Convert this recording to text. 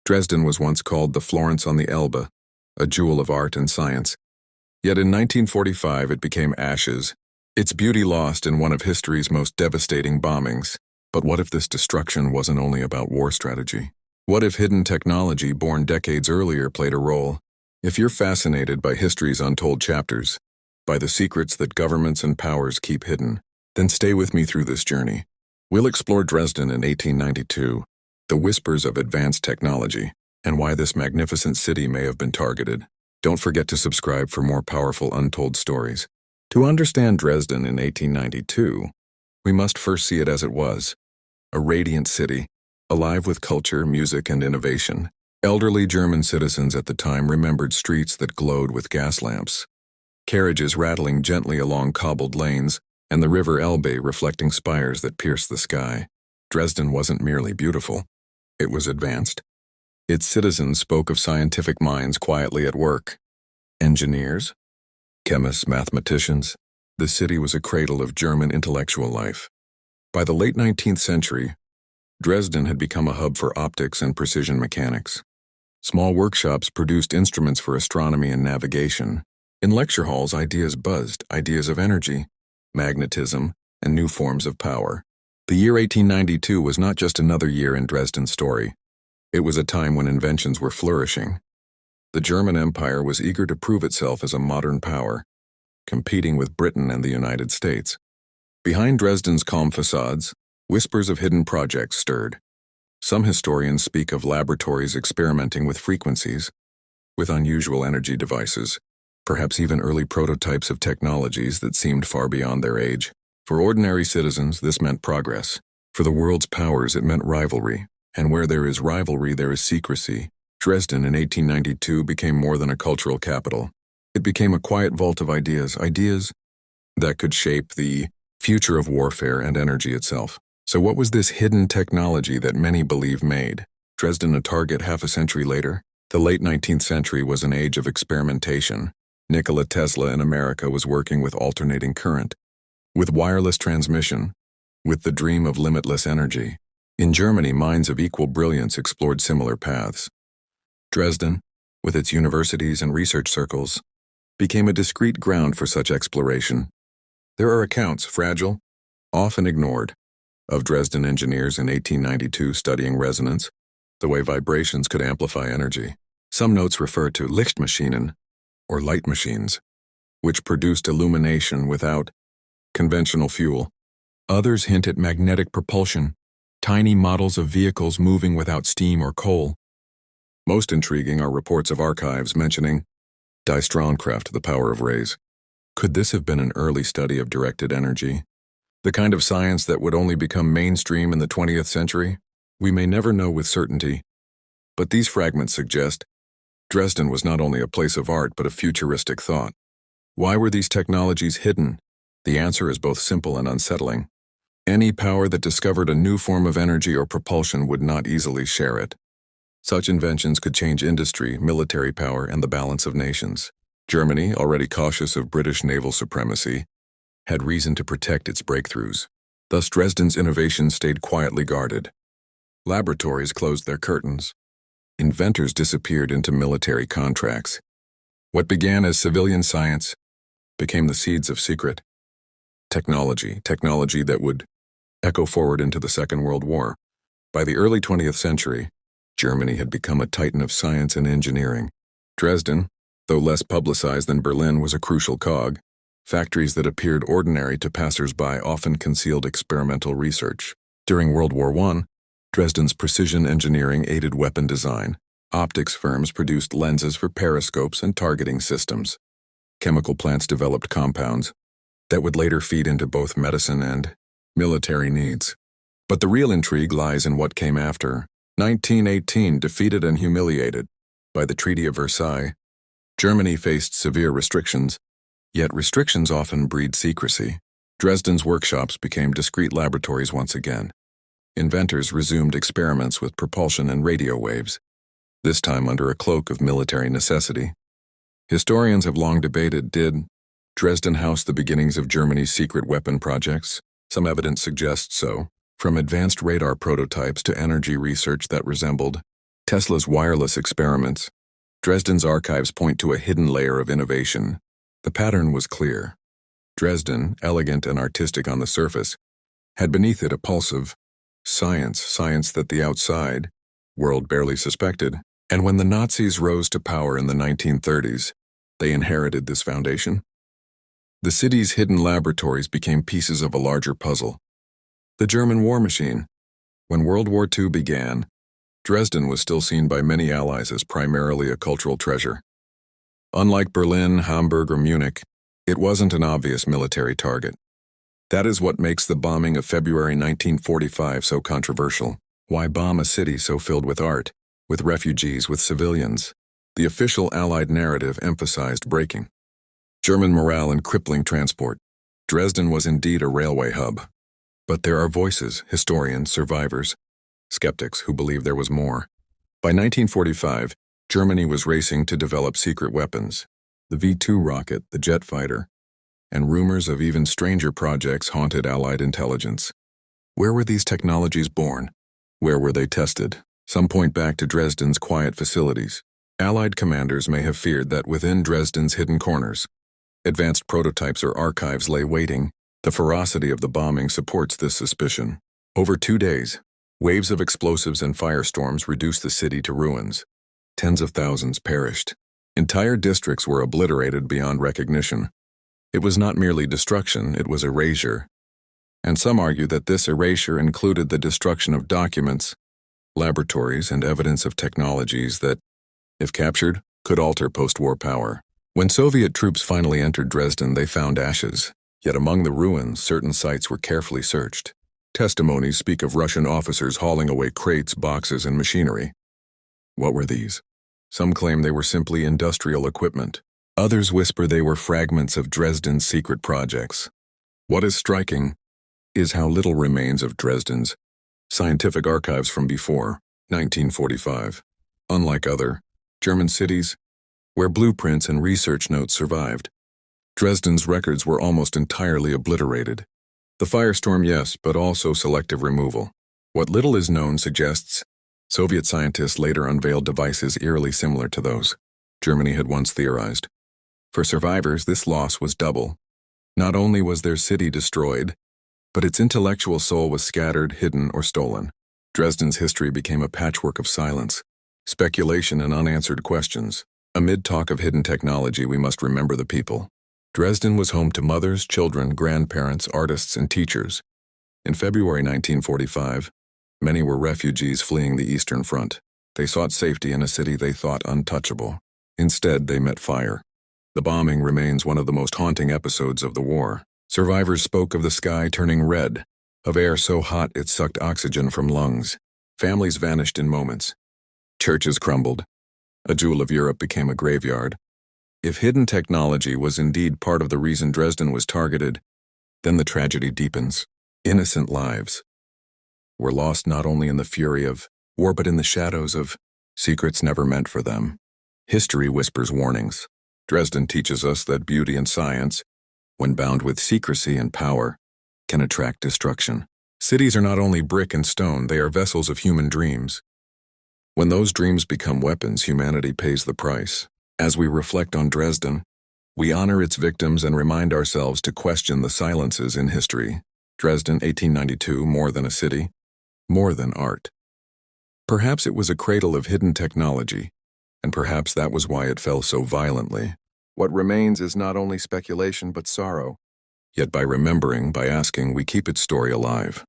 Dresden was once called the Florence on the Elbe, a jewel of art and science. Yet in 1945 it became ashes, its beauty lost in one of history's most devastating bombings. But what if this destruction wasn't only about war strategy? What if hidden technology born decades earlier played a role? If you're fascinated by history's untold chapters, by the secrets that governments and powers keep hidden, then stay with me through this journey. We'll explore Dresden in 1892, the whispers of advanced technology, and why this magnificent city may have been targeted. Don't forget to subscribe for more powerful untold stories. To understand Dresden in 1892, we must first see it as it was, a radiant city, alive with culture, music, and innovation. Elderly German citizens at the time remembered streets that glowed with gas lamps, carriages rattling gently along cobbled lanes, and the river Elbe reflecting spires that pierced the sky. Dresden wasn't merely beautiful, it was advanced. Its citizens spoke of scientific minds quietly at work. Engineers, chemists, mathematicians. The city was a cradle of German intellectual life. By the late 19th century, Dresden had become a hub for optics and precision mechanics. Small workshops produced instruments for astronomy and navigation. In lecture halls, ideas buzzed, ideas of energy, magnetism, and new forms of power. The year 1892 was not just another year in Dresden's story. It was a time when inventions were flourishing. The German Empire was eager to prove itself as a modern power, competing with Britain and the United States. Behind Dresden's calm facades, whispers of hidden projects stirred. Some historians speak of laboratories experimenting with frequencies, with unusual energy devices, perhaps even early prototypes of technologies that seemed far beyond their age. For ordinary citizens, this meant progress. For the world's powers, it meant rivalry. And where there is rivalry, there is secrecy. Dresden in 1892 became more than a cultural capital. It became a quiet vault of ideas that could shape the future of warfare and energy itself. So what was this hidden technology that many believe made Dresden a target half a century later? The late 19th century was an age of experimentation. Nikola Tesla in America was working with alternating current, with wireless transmission, with the dream of limitless energy. In Germany, minds of equal brilliance explored similar paths. Dresden, with its universities and research circles, became a discrete ground for such exploration. There are accounts, fragile, often ignored, of Dresden engineers in 1892 studying resonance, the way vibrations could amplify energy. Some notes refer to Lichtmaschinen, or light machines, which produced illumination without conventional fuel. Others hint at magnetic propulsion, tiny models of vehicles moving without steam or coal. Most intriguing are reports of archives mentioning Die Strahlkraft, the power of rays. Could this have been an early study of directed energy? The kind of science that would only become mainstream in the 20th century? We may never know with certainty, but these fragments suggest Dresden was not only a place of art but a futuristic thought. Why were these technologies hidden? The answer is both simple and unsettling. Any power that discovered a new form of energy or propulsion would not easily share it. Such inventions could change industry, military power, and the balance of nations. Germany, already cautious of British naval supremacy, had reason to protect its breakthroughs. Thus Dresden's innovations stayed quietly guarded. Laboratories closed their curtains. Inventors disappeared into military contracts. What began as civilian science became the seeds of secret technology that would echo forward into the Second World War. By the early 20th century, Germany had become a titan of science and engineering. Dresden, though less publicized than Berlin, was a crucial cog. Factories that appeared ordinary to passers-by often concealed experimental research. During World War I, Dresden's precision engineering aided weapon design. Optics firms produced lenses for periscopes and targeting systems. Chemical plants developed compounds that would later feed into both medicine and military needs. But the real intrigue lies in what came after. 1918, defeated and humiliated by the Treaty of Versailles, Germany faced severe restrictions, yet restrictions often breed secrecy. Dresden's workshops became discreet laboratories once again. Inventors resumed experiments with propulsion and radio waves, this time under a cloak of military necessity. Historians have long debated, did Dresden house the beginnings of Germany's secret weapon projects? Some evidence suggests so. From advanced radar prototypes to energy research that resembled Tesla's wireless experiments. Dresden's archives point to a hidden layer of innovation. The pattern was clear. Dresden, elegant and artistic on the surface, had beneath it a pulse of science that the outside world barely suspected. And when the Nazis rose to power in the 1930s, they inherited this foundation. The city's hidden laboratories became pieces of a larger puzzle. The German war machine. When World War II began, Dresden was still seen by many allies as primarily a cultural treasure. Unlike Berlin, Hamburg, or Munich, it wasn't an obvious military target. That is what makes the bombing of February 1945 so controversial. Why bomb a city so filled with art, with refugees, with civilians? The official Allied narrative emphasized breaking German morale and crippling transport. Dresden was indeed a railway hub. But there are voices, historians, survivors, skeptics who believe there was more. By 1945, Germany was racing to develop secret weapons. The V-2 rocket, the jet fighter, and rumors of even stranger projects haunted Allied intelligence. Where were these technologies born? Where were they tested? Some point back to Dresden's quiet facilities. Allied commanders may have feared that within Dresden's hidden corners, advanced prototypes or archives lay waiting. The ferocity of the bombing supports this suspicion. Over 2 days, waves of explosives and firestorms reduced the city to ruins. Tens of thousands perished. Entire districts were obliterated beyond recognition. It was not merely destruction, it was erasure. And some argue that this erasure included the destruction of documents, laboratories, and evidence of technologies that, if captured, could alter post-war power. When Soviet troops finally entered Dresden, they found ashes. Yet among the ruins, certain sites were carefully searched. Testimonies speak of Russian officers hauling away crates, boxes, and machinery. What were these? Some claim they were simply industrial equipment. Others whisper they were fragments of Dresden's secret projects. What is striking is how little remains of Dresden's scientific archives from before 1945. Unlike other German cities, where blueprints and research notes survived, Dresden's records were almost entirely obliterated. The firestorm, yes, but also selective removal. What little is known suggests Soviet scientists later unveiled devices eerily similar to those Germany had once theorized. For survivors, this loss was double. Not only was their city destroyed, but its intellectual soul was scattered, hidden, or stolen. Dresden's history became a patchwork of silence, speculation, and unanswered questions. Amid talk of hidden technology, we must remember the people. Dresden was home to mothers, children, grandparents, artists, and teachers. In February 1945, many were refugees fleeing the Eastern Front. They sought safety in a city they thought untouchable. Instead, they met fire. The bombing remains one of the most haunting episodes of the war. Survivors spoke of the sky turning red, of air so hot it sucked oxygen from lungs. Families vanished in moments. Churches crumbled. A jewel of Europe became a graveyard. If hidden technology was indeed part of the reason Dresden was targeted, then the tragedy deepens. Innocent lives were lost not only in the fury of war but in the shadows of secrets never meant for them. History whispers warnings. Dresden teaches us that beauty and science, when bound with secrecy and power, can attract destruction. Cities are not only brick and stone, they are vessels of human dreams. When those dreams become weapons, humanity pays the price. As we reflect on Dresden, we honor its victims and remind ourselves to question the silences in history. Dresden, 1892, more than a city, more than art. Perhaps it was a cradle of hidden technology, and perhaps that was why it fell so violently. What remains is not only speculation but sorrow. Yet by remembering, by asking, we keep its story alive.